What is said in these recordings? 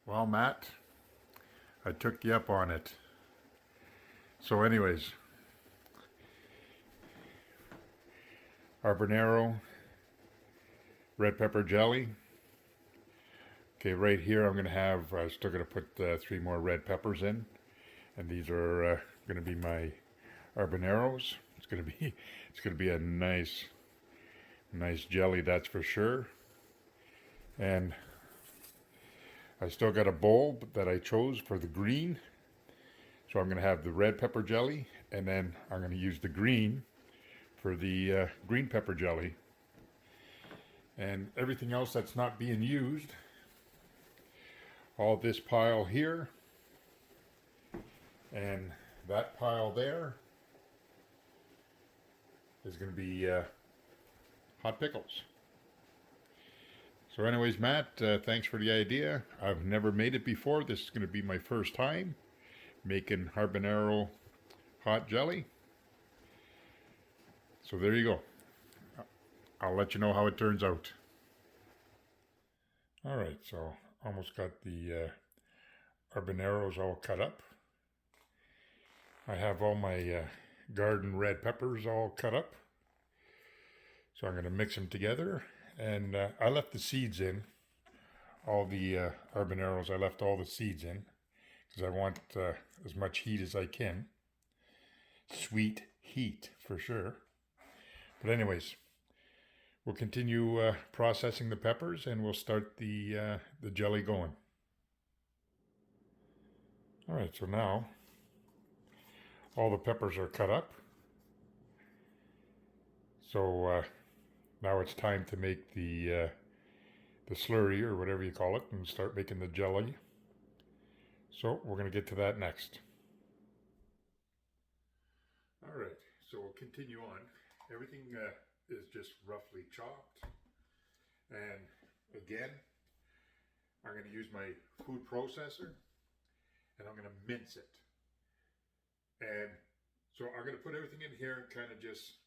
Well, Matt, I took you up on it. So, anyways, Habanero red pepper jelly. Okay, right here I'm going to have, I'm still going to put three more red peppers in. And these are going to be my habaneros. It's going to be a nice jelly, that's for sure. And I still got a bowl that I chose for the green. So I'm going to have the red pepper jelly, and then I'm going to use the green for the green pepper jelly. And everything else that's not being used, all this pile here and that pile there, is going to be hot pickles. So anyways, Matt, thanks for the idea. I've never made it before. This is going to be my first time making habanero hot jelly. So there you go. I'll let you know how it turns out. All right, so almost got the habaneros all cut up. I have all my garden red peppers all cut up. So I'm going to mix them together. And I left the seeds in. All the habaneros, I left all the seeds in because I want as much heat as I can. Sweet heat for sure. But anyways, we'll continue processing the peppers and we'll start the jelly going. All right, so now all the peppers are cut up. So now it's time to make the slurry or whatever you call it and start making the jelly. So we're going to get to that next. All right, so we'll continue on. Everything is just roughly chopped. And again, I'm going to use my food processor and I'm going to mince it. And so I'm going to put everything in here and kind of just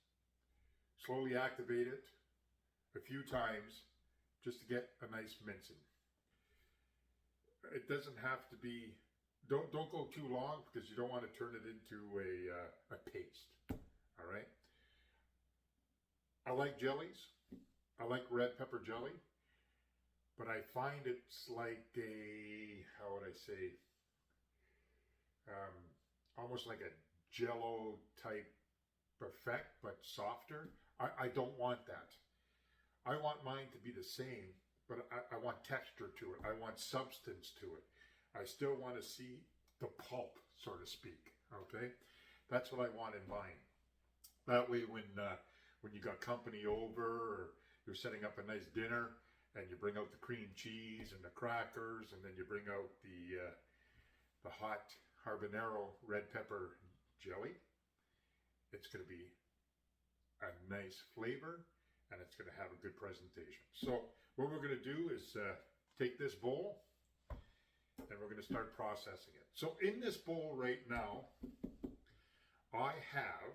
slowly activate it a few times just to get a nice mincing. It doesn't have to be, don't go too long because you don't want to turn it into a paste. All right. I like jellies. I like red pepper jelly, but I find it's like a, how would I say, almost like a jello type effect, but softer. I don't want that. I want mine to be the same, but I want texture to it. I want substance to it. I still want to see the pulp, so to speak. Okay, that's what I want in mine. That way, when you got company over, or you're setting up a nice dinner, and you bring out the cream cheese and the crackers, and then you bring out the hot habanero red pepper jelly, it's going to be a nice flavor and it's going to have a good presentation. So what we're going to do is take this bowl and we're going to start processing it. So in this bowl right now, I have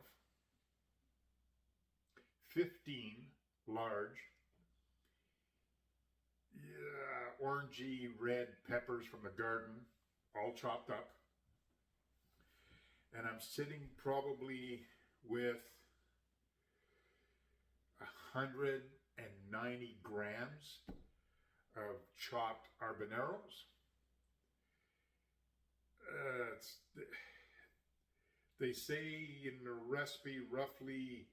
15 large orangey red peppers from the garden, all chopped up. And I'm sitting probably with 190 grams of chopped habaneros. They say in the recipe roughly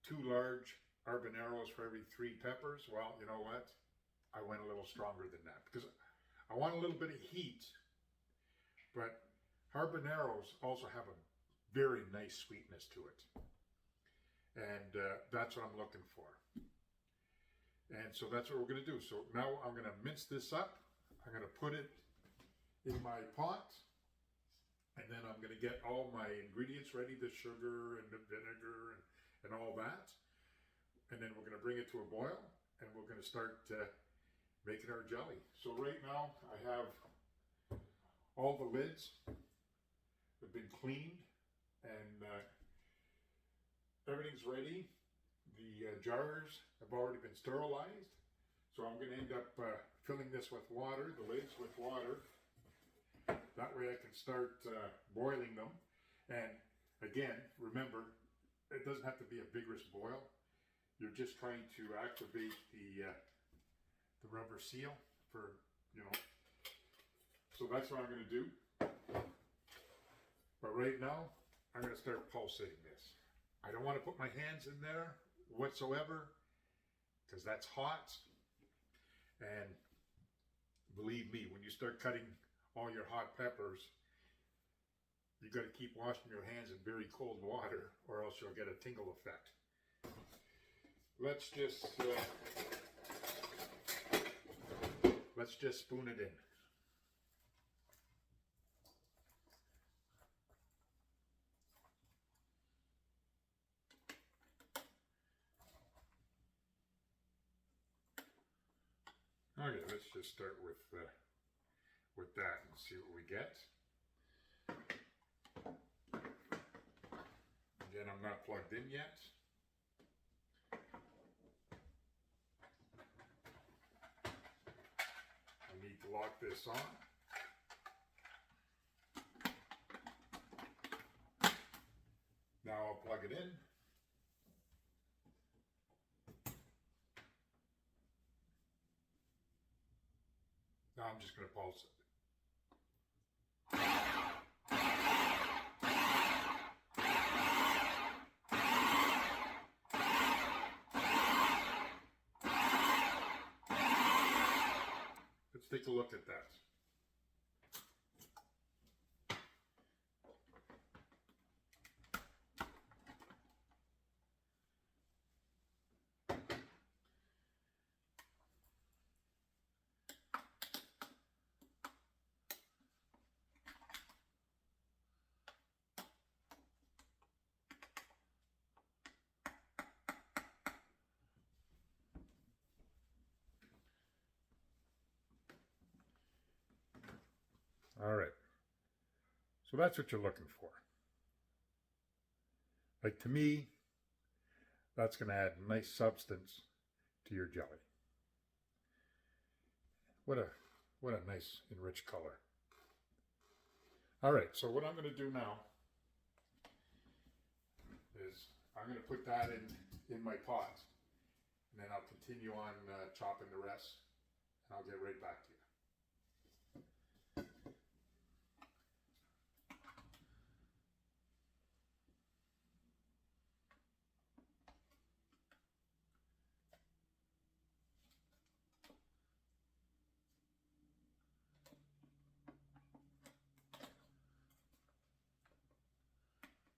2 large habaneros for every 3 peppers. Well, you know what? I went a little stronger than that because I want a little bit of heat, but habaneros also have a very nice sweetness to it. And that's what I'm looking for. And so that's what we're going to do. So now I'm going to mince this up. I'm going to put it in my pot. And then I'm going to get all my ingredients ready, the sugar and the vinegar and all that. And then we're going to bring it to a boil. And we're going to start making our jelly. So right now I have all the lids have been cleaned. And everything's ready. The jars have already been sterilized. So I'm going to end up filling this with water, the lids with water. That way I can start boiling them. And again, remember, it doesn't have to be a vigorous boil. You're just trying to activate the rubber seal for, you know. So that's what I'm going to do. But right now, I'm going to start pulsating this. I don't want to put my hands in there whatsoever because that's hot. And believe me, when you start cutting all your hot peppers, you got to keep washing your hands in very cold water or else you'll get a tingle effect. Let's just spoon it in. Okay, let's just start with that and see what we get. Again, I'm not plugged in yet. I need to lock this on. Now I'll plug it in. Now I'm just going to pulse it. Let's take a look at that. All right. So that's what you're looking for. Like, to me, that's going to add nice substance to your jelly. What a nice enriched color. All right, so what I'm going to do now is I'm going to put that in my pot, and then I'll continue on chopping the rest, and I'll get right back to you.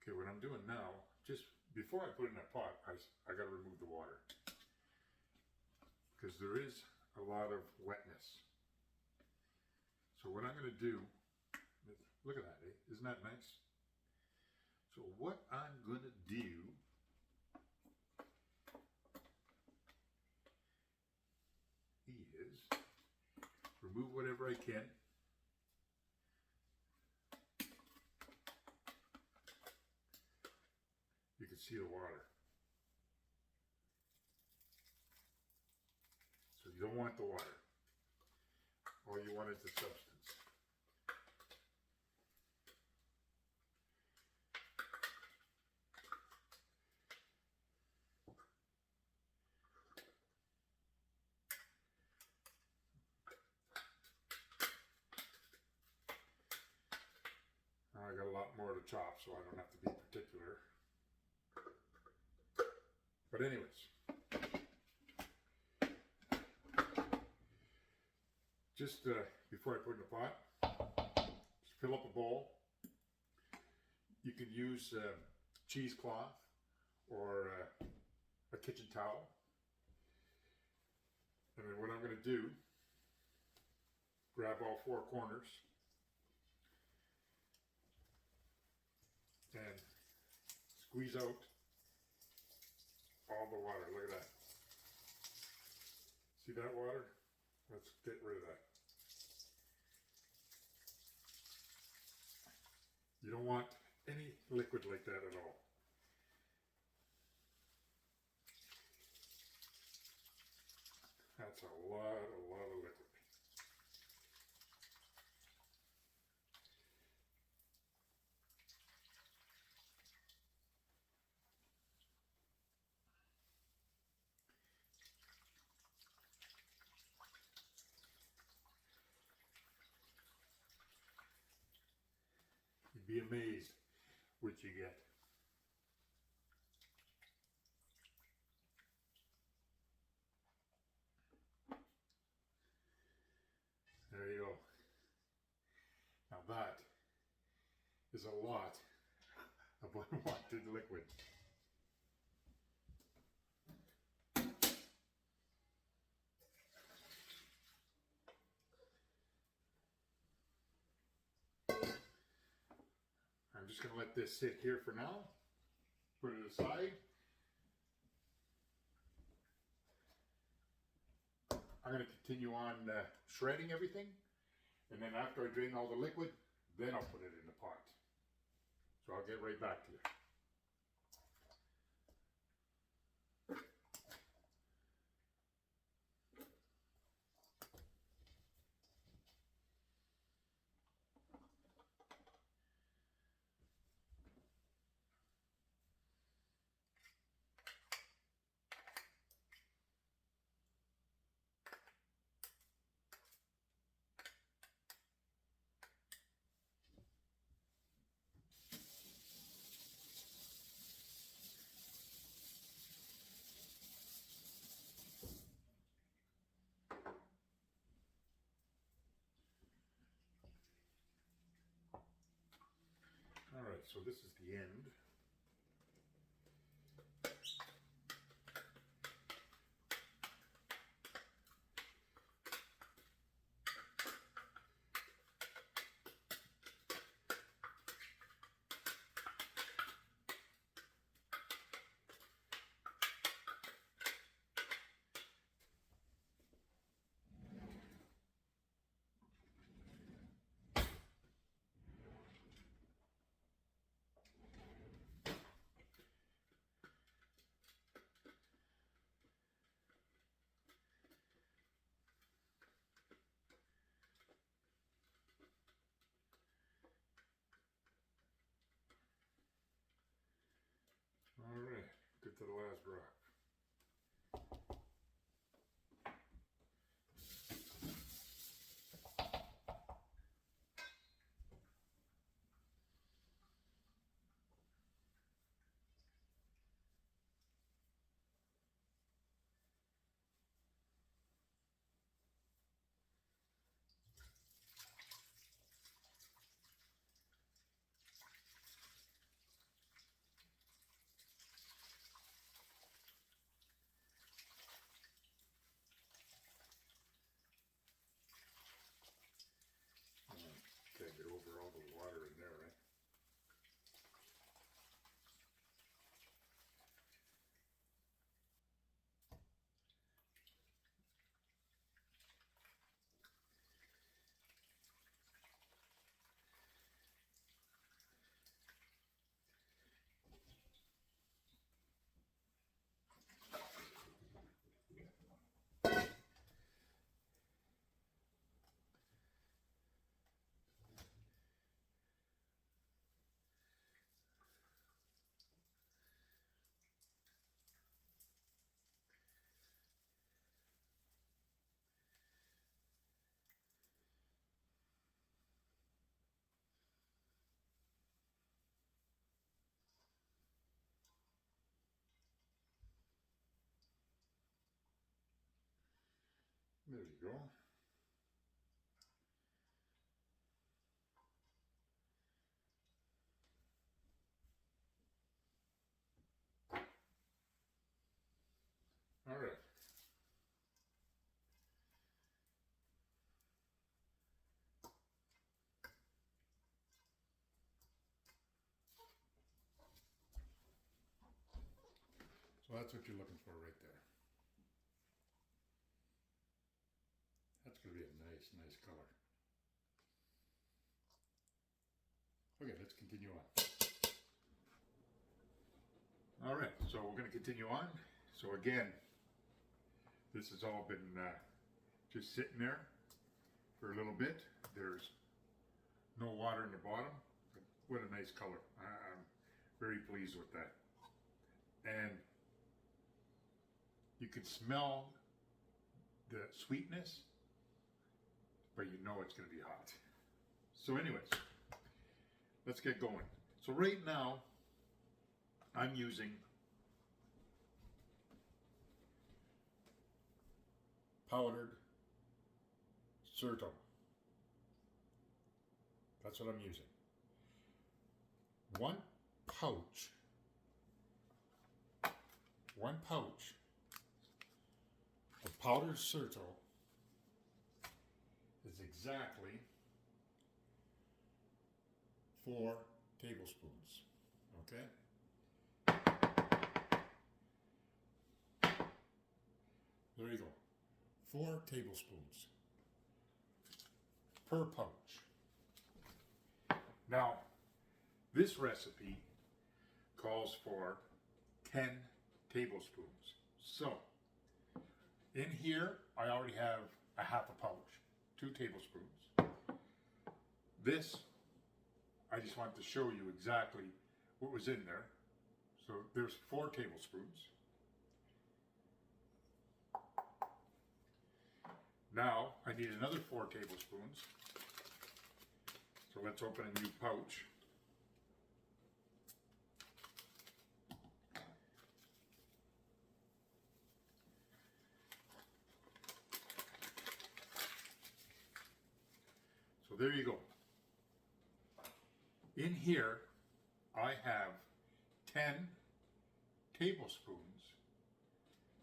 Okay, what I'm doing now, just before I put it in a pot, I got to remove the water because there is a lot of wetness. So what I'm going to do, look at that, eh? Isn't that nice? So what I'm going to do is remove whatever I can. You can see the water. So you don't want the water. All you want is the substance. Now I got a lot more to chop, so I don't have to be particular. But anyways, just before I put in the pot, just fill up a bowl. You can use cheesecloth or a kitchen towel. And then what I'm going to do, grab all four corners and squeeze out all the water. Look at that. See that water? Let's get rid of that. You don't want any liquid like that at all. Now That's a lot of liquid. You'd be amazed what you get. There you go. Now that is a lot of unwanted liquid. I'm just going to let this sit here for now. Put it aside. I'm going to continue on shredding everything. And then after I drain all the liquid, then I'll put it in the pot. So I'll get right back to you. All right, so this is the end. All right, get to the last drop. Can't get over all the water in there, right? There you go. All right. So that's what you're looking for right there. That's going to be a nice, nice color. Okay, let's continue on. All right, so we're going to continue on. So again, This has all been just sitting there for a little bit. There's no water in the bottom. What a nice color. I'm very pleased with that. And you can smell the sweetness, but you know it's going to be hot. So anyways, let's get going. So right now, I'm using powdered Certo. That's what I'm using. One pouch of powdered Certo is exactly 4 tablespoons. Okay? There you go. 4 tablespoons per pouch. Now, this recipe calls for 10 tablespoons. So, in here, I already have a half a pouch, 2 tablespoons. This, I just wanted to show you exactly what was in there. So, there's 4 tablespoons. Now, I need another 4 tablespoons. So let's open a new pouch. So there you go. In here, I have 10 tablespoons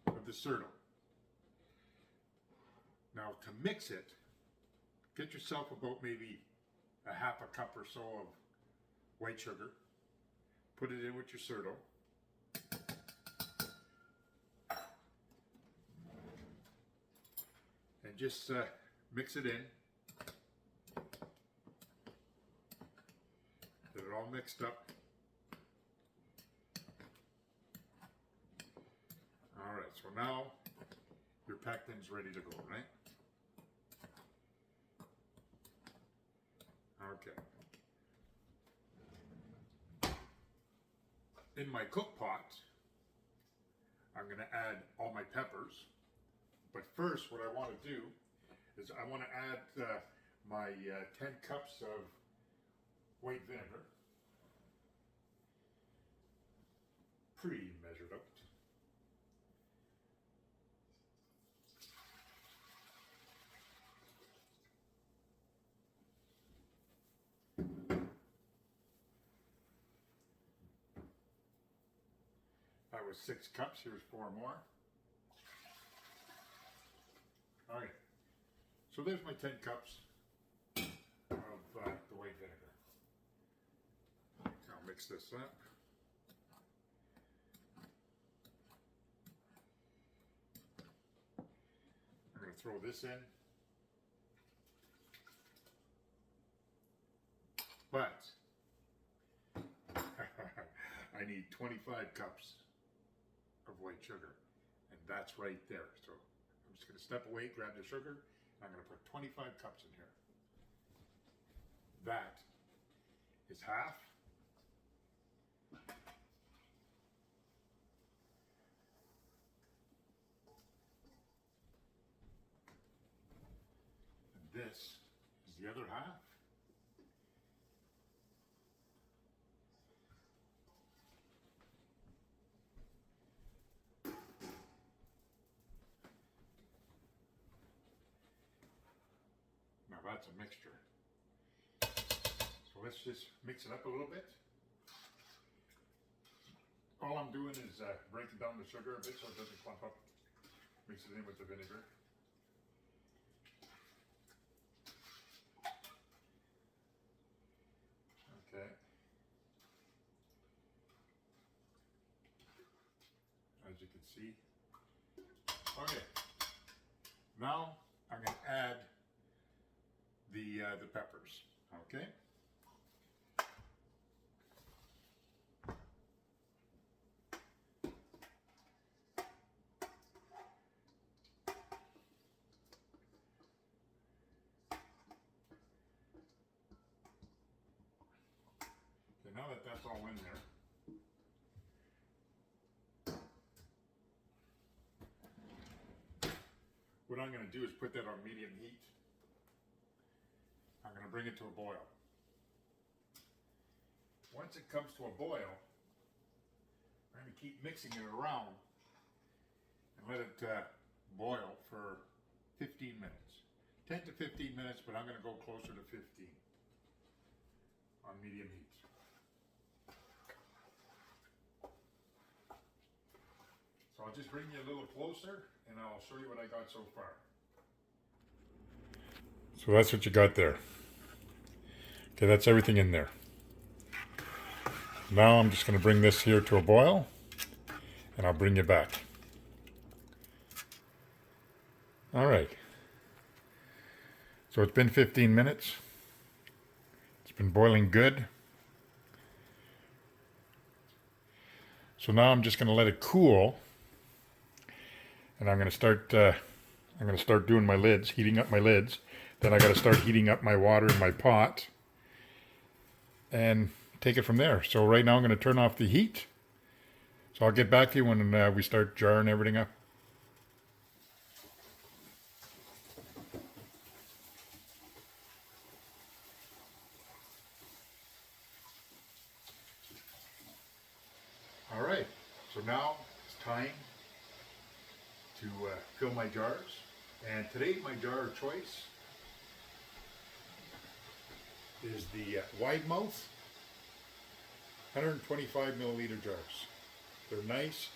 of the Certo. Now to mix it, get yourself about maybe a half a cup or so of white sugar. Put it in with your Certo. And just mix it in. Get it all mixed up. All right, so now your pectin's ready to go, right? Okay. In my cook pot, I'm going to add all my peppers. But first, what I want to do is I want to add my 10 cups of white vinegar. Pretty measured out. That was 6 cups, here's 4 more. Alright, so there's my 10 cups of the white vinegar. I'll mix this up. I'm going to throw this in. But I need 25 cups of white sugar, and that's right there. So I'm just going to step away, grab the sugar, and I'm going to put 25 cups in here. That is half. And this is the other half. That's a mixture. So let's just mix it up a little bit. All I'm doing is breaking down the sugar a bit so it doesn't clump up. Mix it in with the vinegar. Okay. As you can see. Okay. Now I'm going to add the peppers, okay? now that that's all in there, what I'm going to do is put that on medium heat. I'm going to bring it to a boil. Once it comes to a boil, I'm going to keep mixing it around and let it boil for 15 minutes. 10 to 15 minutes, but I'm going to go closer to 15 on medium heat. So I'll just bring you a little closer and I'll show you what I got so far. So that's what you got there. Okay, that's everything in there. Now I'm just going to bring this here to a boil and I'll bring you back. All right. So it's been 15 minutes. It's been boiling good. So now I'm just going to let it cool, and I'm going to start doing my lids, heating up my lids. Then I got to start heating up my water in my pot, and take it from there. So right now I'm going to turn off the heat. So I'll get back to you when we start jarring everything up. All right, so now it's time to fill my jars. And today my jar of choice is the wide mouth 125 milliliter jars. They're nice,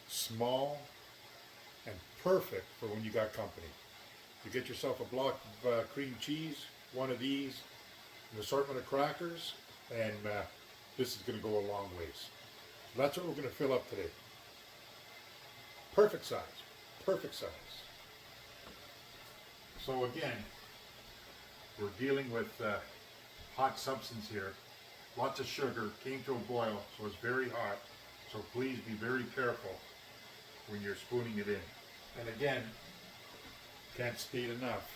small, and perfect for when you got company. You get yourself a block of cream cheese, one of these, an assortment of crackers, and this is going to go a long ways. That's what we're going to fill up today. Perfect size. Perfect size. So again, we're dealing with hot substance here. Lots of sugar, came to a boil, so it's very hot. So please be very careful when you're spooning it in. And again, can't state enough.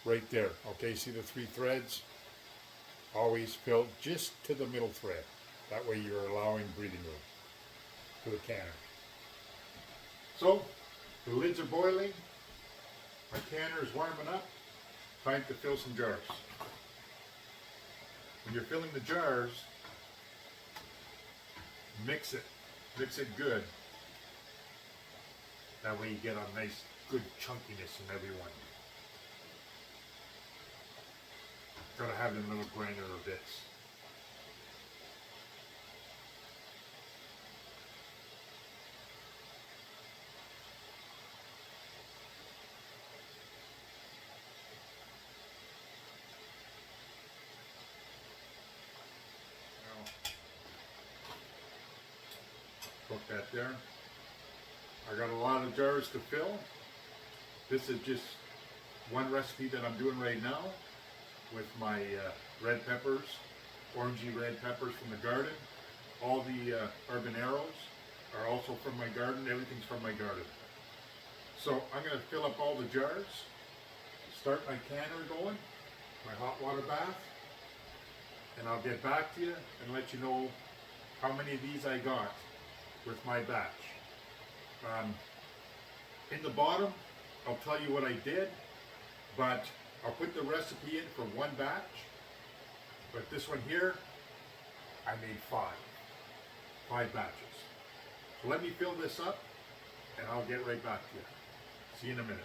Right there, okay, see the 3 threads? Always fill just to the middle thread. That way you're allowing breathing room to the canner. So, the lids are boiling. My canner is warming up. Time to fill some jars. When you're filling the jars, mix it. Mix it good. That way you get a nice, good chunkiness in every one. Gotta have them little granular bits. Cook that there. I got a lot of jars to fill. This is just one recipe that I'm doing right now with my red peppers, orangey red peppers from the garden. All the habaneros are also from my garden. Everything's from my garden. So I'm going to fill up all the jars, start my canner going, my hot water bath, and I'll get back to you and let you know how many of these I got with my batch. In the bottom, I'll tell you what I did, but I'll put the recipe in for one batch. But this one here, I made 5 batches. So let me fill this up and I'll get right back to you. See you in a minute.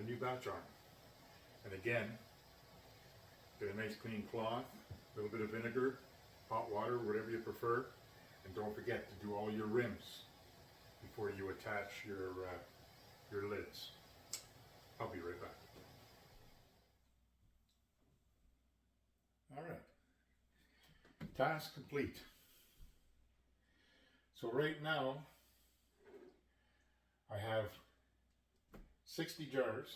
a new batch on. And again, get a nice clean cloth, a little bit of vinegar, hot water, whatever you prefer, and don't forget to do all your rims before you attach your lids. I'll be right back. All right, task complete. So right now, I have 60 jars.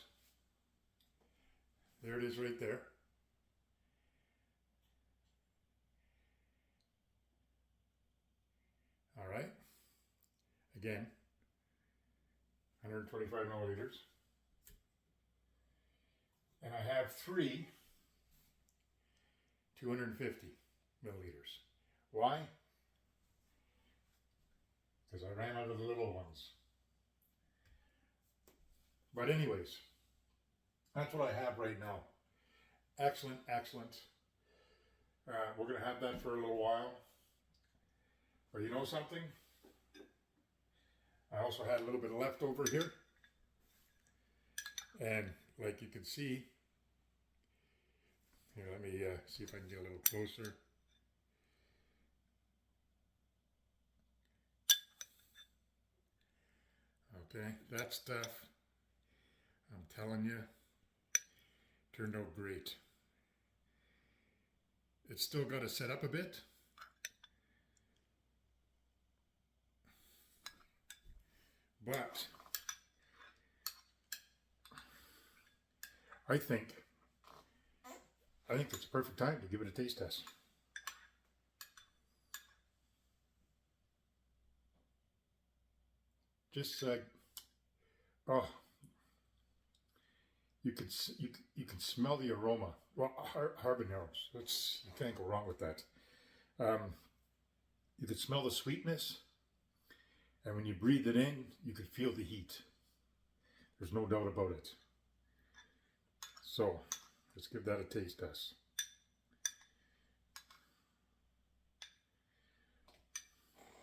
There it is right there. All right. Again, 125 milliliters. And I have 3 250 milliliters. Why? Because I ran out of the little ones. But anyways, that's what I have right now. Excellent, excellent. We're going to have that for a little while. But you know something? I also had a little bit of leftover here. And like you can see, here, let me see if I can get a little closer. Okay, that stuff, I'm telling you, turned out great. It's still got to set up a bit. But I think it's a perfect time to give it a taste test. Just oh, you can smell the aroma. Well, habaneros. You can't go wrong with that. You can smell the sweetness, and when you breathe it in, you can feel the heat. There's no doubt about it. So let's give that a taste test.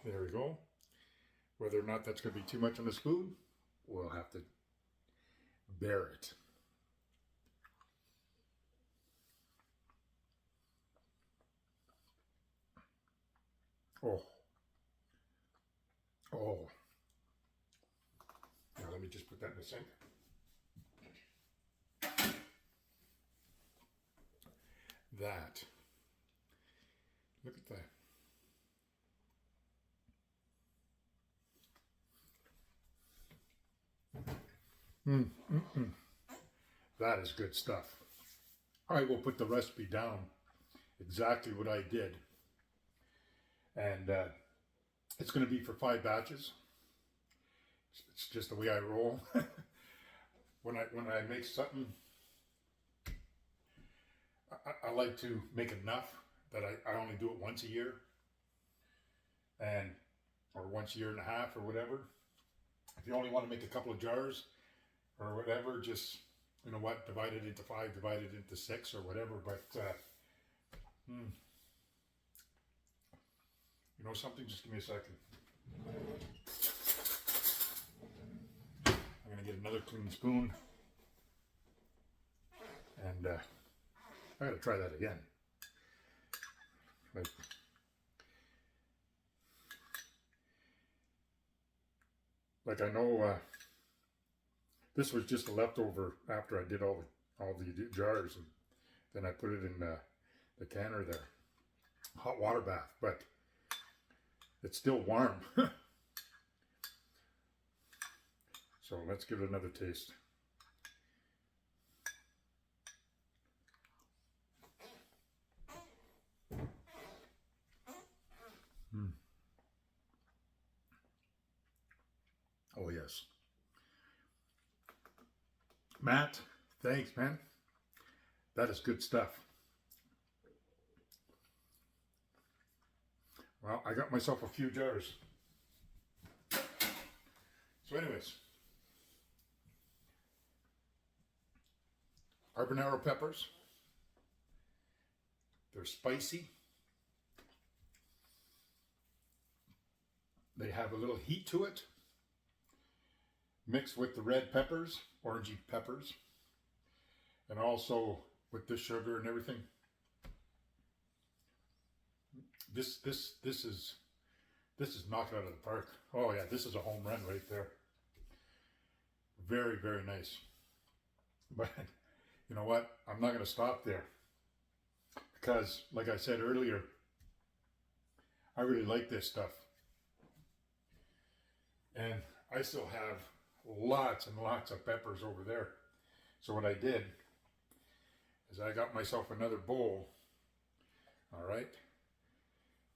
There we go. Whether or not that's going to be too much on the spoon, we'll have to bear it. Oh. Oh. Now let me just put that in the sink. That. Look at that. That is good stuff. I will put the recipe down, exactly what I did. And it's going to be for 5 batches. It's just the way I roll. When I make something, I like to make enough that I only do it once a year, or once a year and a half, or whatever. If you only want to make a couple of jars or whatever, just, you know what, divide it into 5, divide it into 6 or whatever. But you know something? Just give me a second. I'm gonna get another clean spoon, and I gotta try that again. Like I know this was just a leftover after I did all the jars, and then I put it in the canner there, hot water bath, but it's still warm. So let's give it another taste. Oh yes. Matt, thanks, man. That is good stuff. Well, I got myself a few jars. So anyways, Habanero peppers. They're spicy. They have a little heat to it. mixed with the red peppers, orangey peppers, and also with the sugar and everything. This is knocked out of the park. Oh yeah, this is a home run right there. Very, very nice. But you know what? I'm not going to stop there, because like I said earlier, I really like this stuff. And I still have lots and lots of peppers over there. So what I did is I got myself another bowl. All right.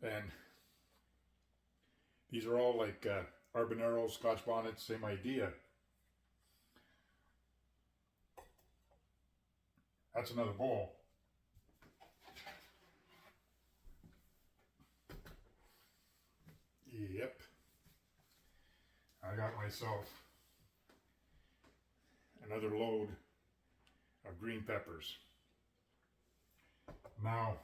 And these are all like habanero, Scotch bonnets, same idea. That's another bowl. Yep. I got myself another load of green peppers. Now,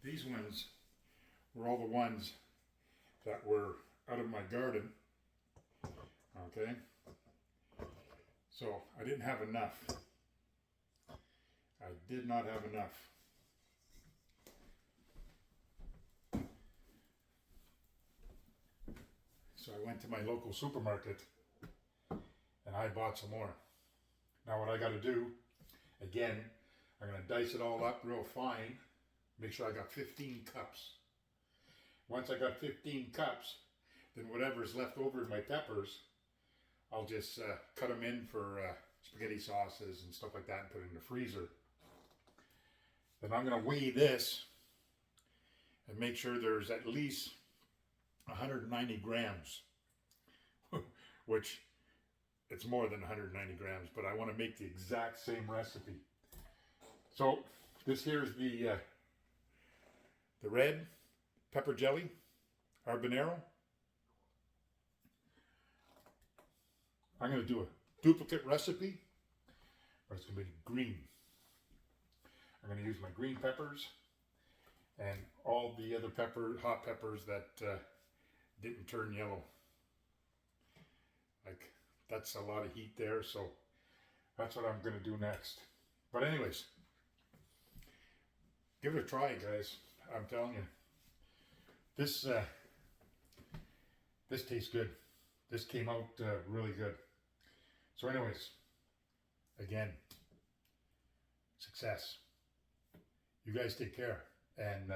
these ones were all the ones that were out of my garden. Okay. So I didn't have enough. I did not have enough. So I went to my local supermarket and I bought some more. Now what I got to do, again, I'm going to dice it all up real fine. Make sure I got 15 cups. Once I got 15 cups, then whatever's left over in my peppers, I'll just cut them in for spaghetti sauces and stuff like that and put it in the freezer. Then I'm going to weigh this and make sure there's at least 190 grams, which it's more than 190 grams, but I want to make the exact same recipe. So this here is the red pepper jelly, habanero. I'm going to do a duplicate recipe, but it's going to be green. I'm going to use my green peppers and all the other hot peppers that didn't turn yellow. Like, that's a lot of heat there, so that's what I'm going to do next. But anyways, give it a try, guys. I'm telling you, this tastes good. This came out really good. So anyways, again, success. You guys take care, and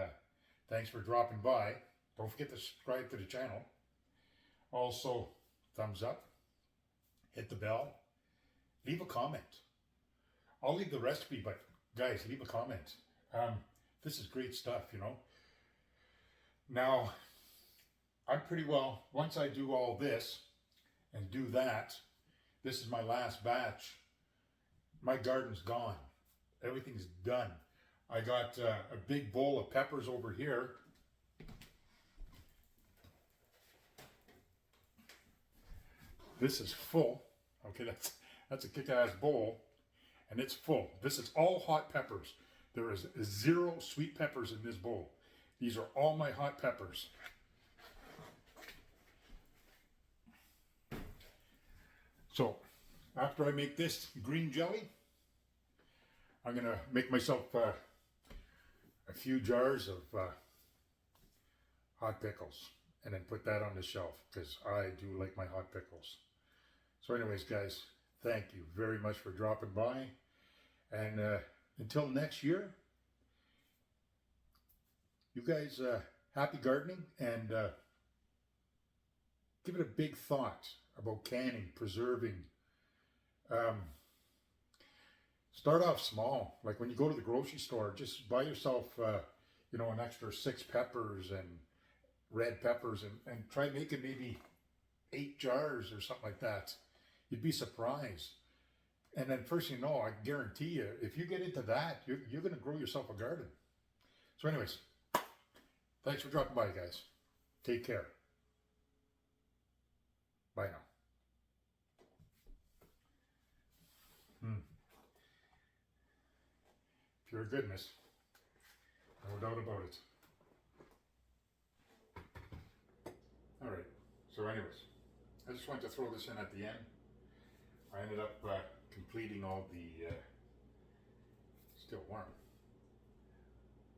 thanks for dropping by. Don't forget to subscribe to the channel. Also, thumbs up, hit the bell, leave a comment. I'll leave the recipe, but guys, leave a comment. This is great stuff, you know. Now, I'm pretty well, once I do all this and do that, this is my last batch. My garden's gone. Everything's done. I got a big bowl of peppers over here. This is full. Okay, that's a kick-ass bowl, and it's full. This is all hot peppers. There is 0 sweet peppers in this bowl. These are all my hot peppers. So, after I make this green jelly, I'm going to make myself a few jars of hot pickles and then put that on the shelf, because I do like my hot pickles. So anyways, guys, thank you very much for dropping by. And until next year, you guys happy gardening, and give it a big thought about canning, preserving. Start off small. Like when you go to the grocery store, just buy yourself, you know, an extra 6 peppers and red peppers, and try making maybe 8 jars or something like that. You'd be surprised. And then first you know, I guarantee you, if you get into that, you're going to grow yourself a garden. So anyways, thanks for dropping by, guys. Take care. Bye now. pure goodness. No doubt about it. All right, so anyways, I just wanted to throw this in at the end. I ended up completing all the, still warm,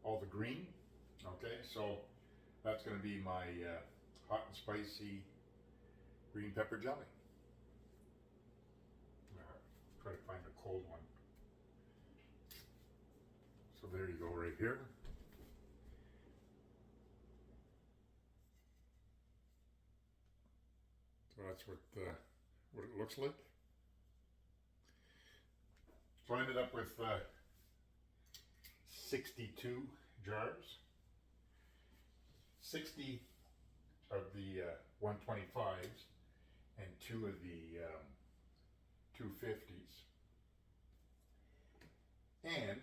all the green. Okay, so that's going to be my hot and spicy green pepper jelly. Try to find a cold one. So there you go, right here. So that's what it looks like. So I ended up with 62 jars. 60 of the 125s and 2 of the 250s. And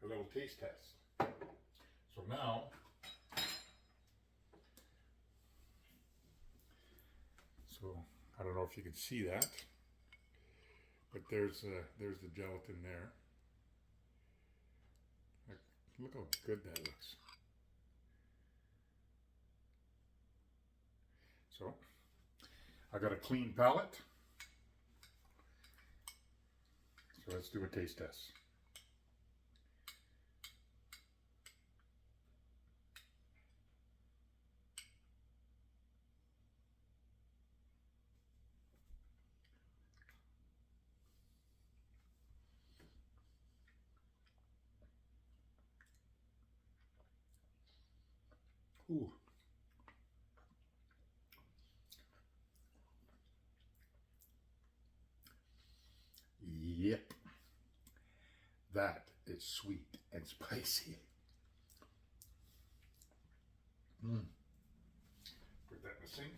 a little taste test. So now, I don't know if you can see that, but there's the gelatin there. Look how good that looks. So I got a clean palette. So let's do a taste test. Ooh. Yep. That is sweet and spicy. Put that in the sink.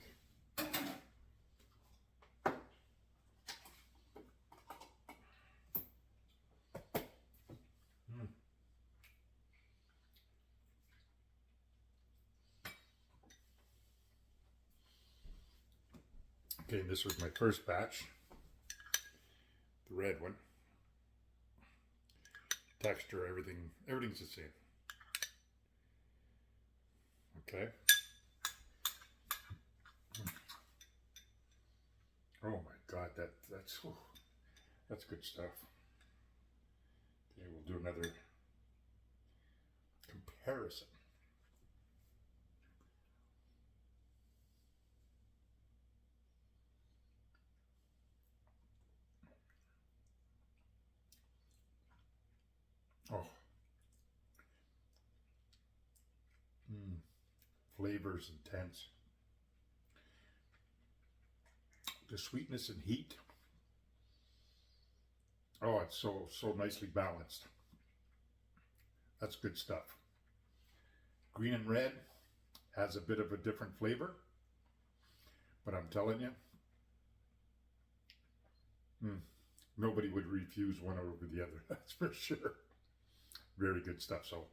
Okay, this was my first batch. The red one. Texture, everything's the same. Okay. Oh my God, that's good stuff. Okay, we'll do another comparison. Oh. Flavors intense. The sweetness and heat. Oh, it's so nicely balanced. That's good stuff. Green and red has a bit of a different flavor, but I'm telling you, nobody would refuse one over the other. That's for sure. Very good stuff. So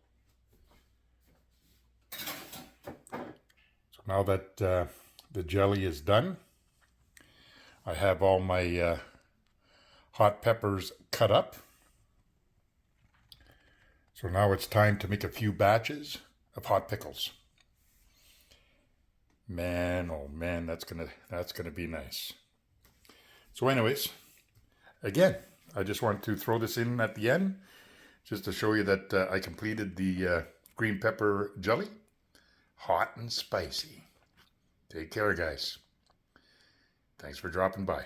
now that the jelly is done, I have all my hot peppers cut up. So now it's time to make a few batches of hot pickles. Man, oh man, that's gonna be nice. So anyways, again, I just want to throw this in at the end just to show you that I completed the green pepper jelly. Hot and spicy. Take care, guys. Thanks for dropping by.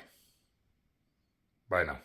Bye now.